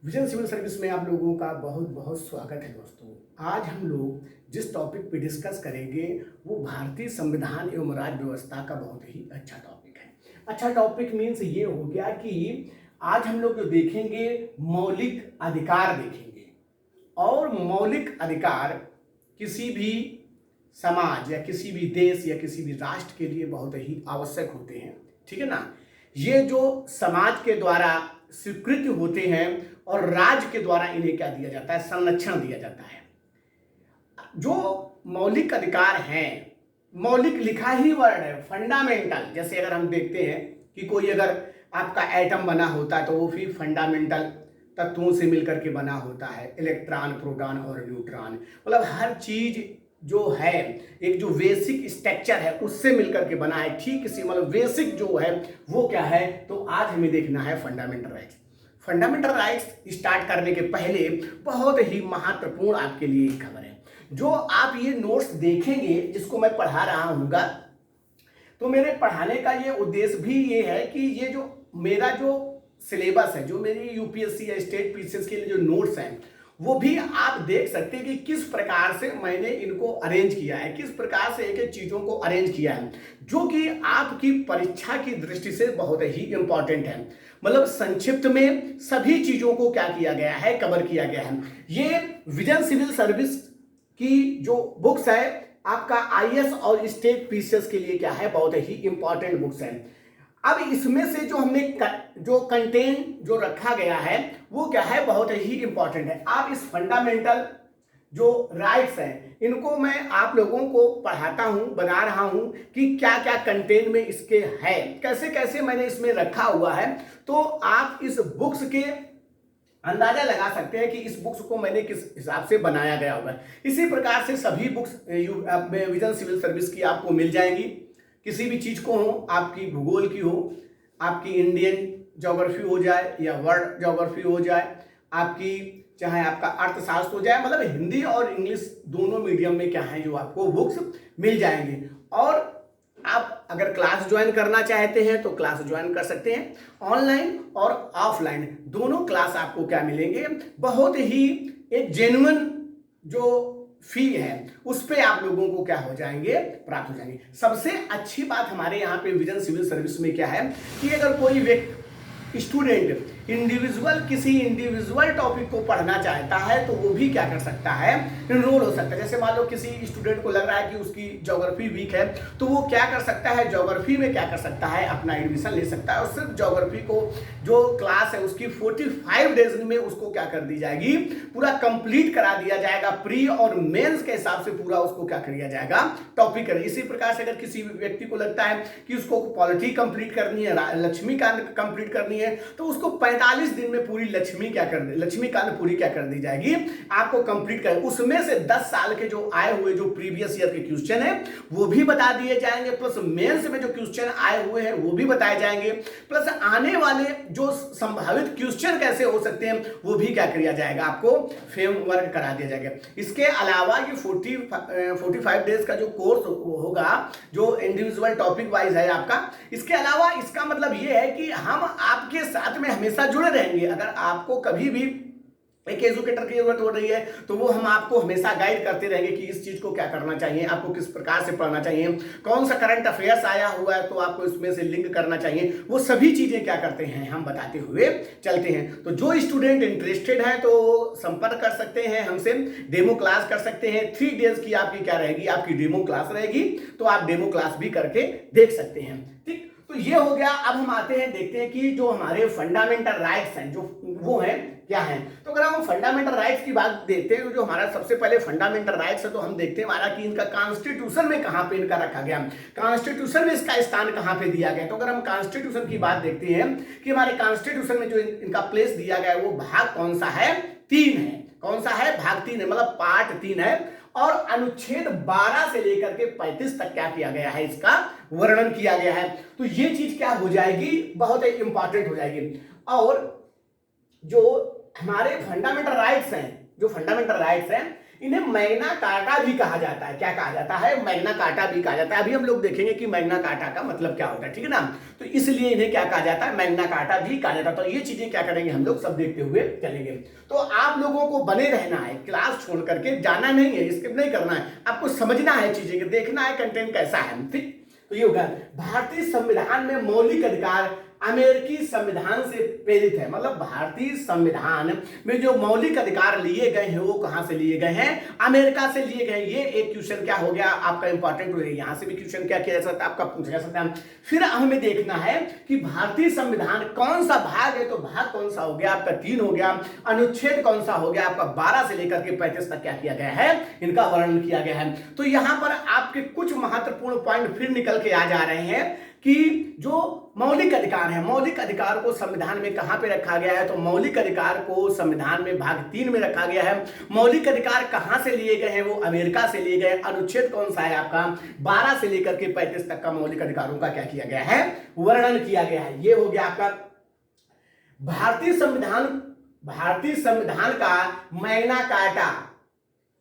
Vision civil service में आप लोगों का बहुत बहुत स्वागत है दोस्तों। आज हम लोग जिस टॉपिक पे डिस्कस करेंगे वो भारतीय संविधान एवं राज्य व्यवस्था का बहुत ही अच्छा टॉपिक है। अच्छा टॉपिक मीन्स ये हो गया कि आज हम लोग जो देखेंगे मौलिक अधिकार देखेंगे, और मौलिक अधिकार किसी भी समाज या किसी भी देश या किसी भी राष्ट्र के लिए बहुत ही आवश्यक होते हैं, ठीक है ना। ये जो समाज के द्वारा स्वीकृत होते हैं और राज्य के द्वारा इन्हें क्या दिया जाता है, संरक्षण दिया जाता है। जो मौलिक अधिकार हैं, मौलिक लिखा ही वर्ड है, फंडामेंटल। जैसे अगर हम देखते हैं कि कोई अगर आपका एटम बना होता है तो वो भी फंडामेंटल तत्वों से मिलकर के बना होता है, इलेक्ट्रॉन, प्रोटॉन और न्यूट्रॉन। मतलब हर चीज जो है एक जो बेसिक स्ट्रक्चर है उससे मिलकर के बना है, ठीक इसी मतलब बेसिक जो है वो क्या है। तो आज हमें देखना है fundamental rights. Fundamental rights start करने के पहले बहुत ही महत्वपूर्ण आपके लिए एक खबर है। जो आप ये नोट्स देखेंगे जिसको मैं पढ़ा रहा हूँगा, तो मेरे पढ़ाने का ये उद्देश्य भी ये है कि ये जो मेरा जो सिलेबस है, जो मेरी यूपीएससी या स्टेट पीसीएस के लिए जो नोट्स हैं, वो भी आप देख सकते हैं कि किस प्रकार से मैंने इनको अरेंज किया है, किस प्रकार से एक एक चीजों को अरेंज किया है, जो कि आपकी परीक्षा की दृष्टि से बहुत ही इंपॉर्टेंट है। मतलब संक्षिप्त में सभी चीजों को क्या किया गया है, कवर किया गया है। ये विजन सिविल सर्विस की जो बुक्स है आपका आईएएस और स्टेट पीसीएस के लिए क्या है, बहुत ही इंपॉर्टेंट बुक्स हैं। अब इसमें से जो हमने जो कंटेंट जो रखा गया है वो क्या है, बहुत ही इंपॉर्टेंट है। आप इस फंडामेंटल जो राइट्स हैं इनको मैं आप लोगों को पढ़ाता हूं, बना रहा हूं कि क्या क्या कंटेंट में इसके है, कैसे कैसे मैंने इसमें रखा हुआ है। तो आप इस बुक्स के अंदाजा लगा सकते हैं कि इस बुक्स को मैंने किस हिसाब से बनाया गया होगा। इसी प्रकार से सभी बुक्स विजन सिविल सर्विस की आपको मिल जाएंगी। किसी भी चीज को हो, आपकी भूगोल की हो, आपकी इंडियन ज्योग्राफी हो जाए या वर्ल्ड ज्योग्राफी हो जाए, आपकी चाहे आपका अर्थशास्त्र हो जाए, मतलब हिंदी और इंग्लिश दोनों मीडियम में क्या है जो आपको बुक्स मिल जाएंगे। और आप अगर क्लास ज्वाइन करना चाहते हैं तो क्लास ज्वाइन कर सकते हैं, ऑनलाइन और ऑफलाइन दोनों क्लास आपको क्या मिलेंगे, बहुत ही एक जेन्युइन जो फी है उस पे आप लोगों को क्या हो जाएंगे, प्राप्त हो जाएंगे। सबसे अच्छी बात हमारे यहाँ पे विजन सिविल सर्विस में क्या है कि अगर कोई व्यक्ति स्टूडेंट किसी इंडिविजुअल टॉपिक को पढ़ना चाहता है तो वो भी क्या कर सकता है, इनरोल हो सकता है। जैसे मान लो किसी स्टूडेंट को लग रहा है कि उसकी ज्योग्राफी वीक है तो वो क्या कर सकता है, ज्योग्राफी में क्या कर सकता है, अपना एडमिशन ले सकता है। और सिर्फ ज्योग्राफी को जो क्लास है उसकी 45 डेज में उसको क्या कर दी जाएगी, पूरा कंप्लीट करा दिया जाएगा। प्री और मेंस के हिसाब से पूरा उसको क्या कर दिया जाएगा, टॉपिक कर। इसी प्रकार से अगर किसी व्यक्ति को लगता है कि उसको पॉलिटी कंप्लीट करनी है, लक्ष्मीकांत कंप्लीट करनी है, तो उसको 45 दिन में पूरी लक्ष्मीकांत पूरी क्या कर दी जाएगी, आपको कंप्लीट कर। उसमें से 10 साल के जो आए हुए जो प्रीवियस ईयर के क्वेश्चन है वो भी बता दिए जाएंगे, प्लस मेंस में जो क्वेश्चन आए हुए हैं वो भी बताए जाएंगे, प्लस आने वाले जो संभावित क्वेश्चन कैसे हो सकते हैं वो भी क्या किया जाएगा, आपको फ्रेमवर्क करा दिया जाएगा। इसके अलावा ये 45 डेज का जो कोर्स होगा जो इंडिविजुअल टॉपिक वाइज है आपका, इसके अलावा इसका मतलब ये है कि हम आपके साथ में हमेशा जुड़े रहेंगे। अगर आपको कभी भी एक एजुकेटर की जरूरत हो रही है तो वो हम आपको हमेशा गाइड करते रहेंगे कि इस चीज को क्या करना चाहिए, आपको किस प्रकार से पढ़ना चाहिए, कौन सा करंट अफेयर्स आया हुआ है तो आपको इसमें से लिंक करना चाहिए। वो सभी चीजें क्या करते हैं, हम बताते हुए चलते हैं। तो जो स्टूडेंट इंटरेस्टेड है तो संपर्क कर सकते हैं हमसे, डेमो क्लास कर सकते हैं। 3 डेज की आपकी क्या रहेगी, आपकी डेमो क्लास रहेगी, तो आप डेमो क्लास भी करके देख सकते हैं। ठीक, तो ये हो गया। अब हम आते हैं, देखते हैं कि जो हमारे फंडामेंटल राइट्स हैं जो वो हैं क्या है। तो अगर हम फंडामेंटल राइट्स की बात देखते हैं, जो हमारा सबसे पहले फंडामेंटल राइट्स है तो हम देखते हैं हमारा कि इनका कॉन्स्टिट्यूशन में कहां पे इनका रखा गया, कॉन्स्टिट्यूशन में इसका स्थान कहां पे दिया गया। तो अगर हम कॉन्स्टिट्यूशन की बात देखते हैं कि हमारे कॉन्स्टिट्यूशन में जो इनका प्लेस दिया गया है वो भाग कौन सा है, 3 है। कौन सा है, भाग 3 है, मतलब पार्ट 3 है। और अनुच्छेद 12 से लेकर के 35 तक क्या किया गया है, इसका वर्णन किया गया है। तो ये चीज क्या हो जाएगी, बहुत ही इंपॉर्टेंट हो जाएगी। और जो हमारे फंडामेंटल राइट्स हैं, जो फंडामेंटल राइट्स हैं इन्हें मैग्ना कार्टा भी कहा जाता है। क्या कहा जाता है? मैग्ना कार्टा भी कहा जाता है। अभी हम लोग देखेंगे कि मैग्ना कार्टा का मतलब क्या होता है, ठीक है ना। तो इसलिए इन्हें क्या कहा जाता है? मैग्ना कार्टा भी कहा जाता है। तो ये चीजें क्या करेंगे हम लोग सब देखते हुए चलेंगे। तो आप लोगों को बने रहना है, क्लास छोड़ करके जाना नहीं है, स्किप नहीं करना है, आपको समझना है चीजें, देखना है कंटेंट कैसा है, ठीक। तो ये होगा भारतीय संविधान में मौलिक अधिकार अमेरिकी संविधान से प्रेरित है। मतलब भारतीय संविधान में जो मौलिक अधिकार लिए गए हैं वो कहां से लिए गए हैं? अमेरिका से लिए गए। ये एक क्वेश्चन क्या हो गया आपका इंपॉर्टेंट हो गया। यहां से भी क्वेश्चन क्या किया जा सकता है आपका, पूछा जा सकता है। फिर हमें देखना है कि भारतीय संविधान कौन सा भाग है। तो भाग कौन सा हो गया आपका? 3 हो गया। अनुच्छेद कौन सा हो गया आपका? 12 से लेकर के 35 तक क्या किया गया है? इनका वर्णन किया गया है। तो यहां पर आपके कुछ महत्वपूर्ण पॉइंट फिर निकल के आ जा रहे हैं कि जो मौलिक अधिकार है, मौलिक अधिकार को संविधान में कहां पे रखा गया है? तो मौलिक अधिकार को संविधान में भाग 3 में रखा गया है। मौलिक अधिकार कहां से लिए गए हैं? वो अमेरिका से लिए गए। अनुच्छेद कौन सा है आपका? 12 से लेकर के 35 तक का मौलिक अधिकारों का क्या किया गया है? वर्णन किया गया है। ये हो गया आपका भारतीय संविधान। भारतीय संविधान का मैग्ना कार्टा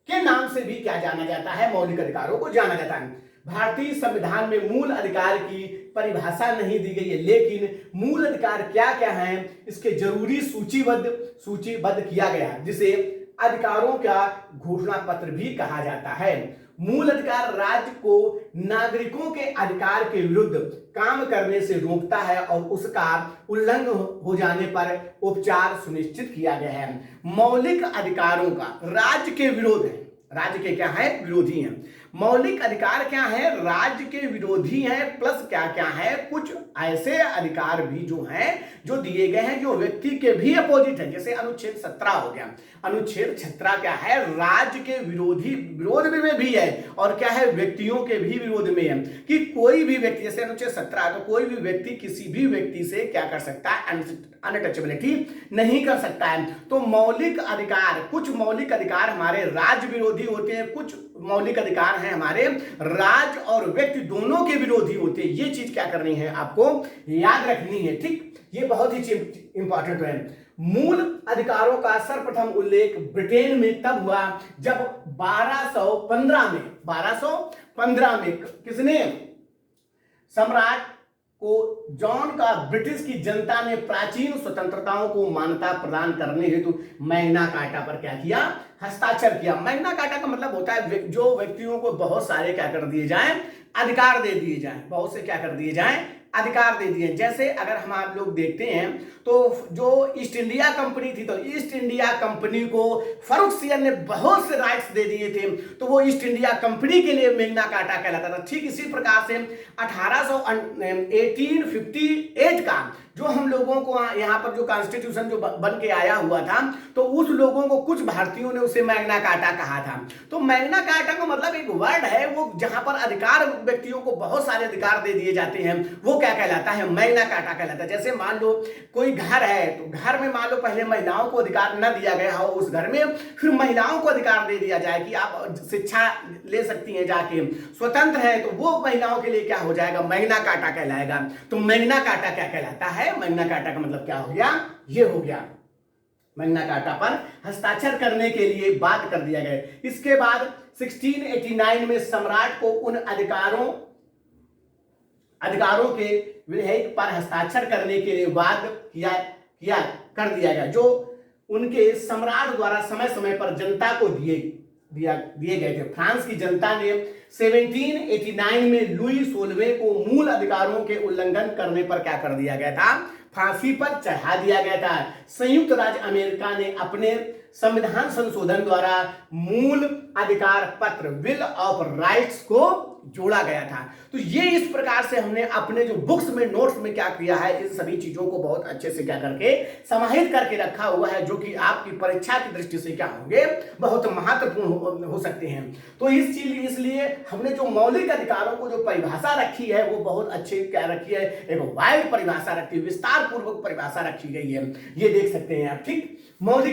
के नाम से भी क्या जाना जाता है? मौलिक अधिकारों को जाना जाता है। भारतीय संविधान में मूल अधिकार की परिभाषा नहीं दी गई है, लेकिन मूल अधिकार क्या क्या हैं इसके जरूरी सूचीबद्ध किया गया है, जिसे अधिकारों का घोषणा पत्र भी कहा जाता है। मूल अधिकार राज्य को नागरिकों के अधिकार के विरुद्ध काम करने से रोकता है और उसका उल्लंघन हो जाने पर उपचार सुनिश्चित किया गया है। मौलिक अधिकारों का राज्य के विरोध है, राज्य के क्या है? विरोधी हैं। मौलिक अधिकार क्या है? राज्य के विरोधी हैं, प्लस क्या क्या है? कुछ ऐसे अधिकार भी जो हैं जो दिए गए हैं जो व्यक्ति के भी अपोजिट है। जैसे अनुच्छेद 17 हो गया। अनुच्छेद 17 क्या है? राज्य के विरोध में भी है और क्या है? व्यक्तियों के भी विरोध में है कि कोई भी व्यक्ति, जैसे अनुच्छेद 17 तो कोई भी व्यक्ति किसी भी व्यक्ति से क्या कर सकता है? अनटचेबिलिटी नहीं कर सकता है। तो मौलिक अधिकार, कुछ मौलिक अधिकार हमारे राज्य विरोधी होते हैं, कुछ मौलिक अधिकार हैं हमारे राज्य और व्यक्ति दोनों के विरोधी होते हैं। ये चीज क्या करनी है? आपको याद रखनी है, ठीक। ये बहुत ही इंपॉर्टेंट है। मूल अधिकारों का सर्वप्रथम उल्लेख ब्रिटेन में तब हुआ जब 1215 में किसने? सम्राट को जॉन का ब्रिटिश की जनता ने प्राचीन स्वतंत्रताओं को मान्यता प्रदान करने हेतु मैग्ना कार्टा पर क्या किया? हस्ताक्षर किया। मैग्ना कार्टा का मतलब होता है जो व्यक्तियों को बहुत सारे क्या कर दिए जाएं? अधिकार दे दिए जाएं। बहुत से क्या कर दिए जाएं? अधिकार दे दिए। जैसे अगर हम आप लोग देखते हैं तो जो ईस्ट इंडिया कंपनी थी, तो ईस्ट इंडिया कंपनी को फर्रुख सियर ने बहुत से राइट्स दे दिए थे, तो वो ईस्ट इंडिया कंपनी के लिए मैग्ना कार्टा कहलाता था। ठीक इसी प्रकार से 1858 का जो हम लोगों को यहाँ पर जो कॉन्स्टिट्यूशन जो बन के आया हुआ था, तो उस लोगों को कुछ भारतीयों ने उसे मैग्ना कार्टा कहा था। तो मैग्ना कार्टा का मतलब एक वर्ड है वो जहां पर अधिकार व्यक्तियों को बहुत सारे अधिकार दे दिए जाते हैं, वो क्या कहलाता है? मैग्ना कार्टा कहलाता है। जैसे मान लो कोई घर है, तो घर में मान लो पहले महिलाओं को अधिकार न दिया गया हो उस घर में, फिर महिलाओं को अधिकार दे दिया जाए कि आप शिक्षा ले सकती हैं जाके, स्वतंत्र है, तो वो महिलाओं के लिए क्या हो जाएगा? मैग्ना कार्टा कहलाएगा। तो मैग्ना कार्टा क्या कहलाता है? मैग्ना कार्टा का मतलब क्या हो गया? ये हो गया। मैग्ना कार्टा पर हस्ताक्षर करने के लिए बात कर दिया गया। इसके बाद 1689 में सम्राट को उन अधिकारों के विधेयक पर हस्ताक्षर करने के लिए बात किया कर दिया गया, जो उनके सम्राट द्वारा समय समय पर जनता को दिए गए थे। फ्रांस की जनता ने 1789 में लुई 16वें को मूल अधिकारों के उल्लंघन करने पर क्या कर दिया गया था? फांसी पर चढ़ा दिया गया था। संयुक्त राज्य अमेरिका ने अपने संविधान संशोधन द्वारा मूल अधिकार पत्र बिल ऑफ राइट्स को जोड़ा गया था। तो ये इस प्रकार से हमने अपने जो बुक्स में नोट्स में क्या किया है, इन सभी चीजों को बहुत अच्छे से क्या करके समाहित करके रखा हुआ है, जो कि आपकी परीक्षा की दृष्टि से क्या होंगे? बहुत महत्वपूर्ण हो सकते हैं। तो इसलिए हमने जो मौलिक अधिकारों को जो परिभाषा रखी है वो बहुत अच्छी क्या रखी है? एक वाइड परिभाषा रखी है, विस्तार पूर्वक परिभाषा रखी गई है, ये देख सकते हैं आप, ठीक। मौलिक